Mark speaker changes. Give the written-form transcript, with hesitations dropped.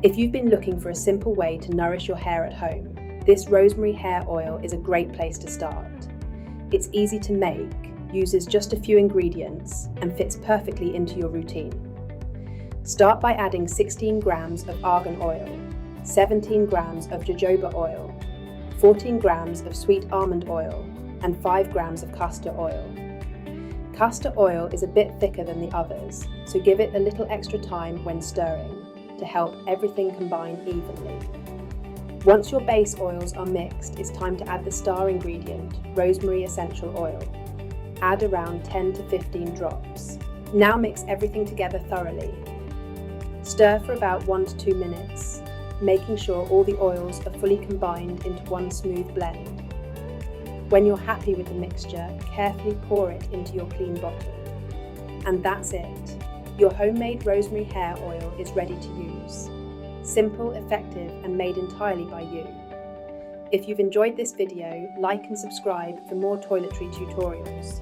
Speaker 1: If you've been looking for a simple way to nourish your hair at home, this rosemary hair oil is a great place to start. It's easy to make, uses just a few ingredients, and fits perfectly into your routine. Start by adding 16 grams of argan oil, 17 grams of jojoba oil, 14 grams of sweet almond oil, and 5 grams of castor oil. Castor oil is a bit thicker than the others, so give it a little extra time when stirring to help everything combine evenly. Once your base oils are mixed, it's time to add the star ingredient, rosemary essential oil. Add around 10 to 15 drops. Now mix everything together thoroughly. Stir for about 1 to 2 minutes, making sure all the oils are fully combined into one smooth blend. When you're happy with the mixture, carefully pour it into your clean bottle. And that's it. Your homemade rosemary hair oil is ready to use. Simple, effective, and made entirely by you. If you've enjoyed this video, like and subscribe for more toiletry tutorials.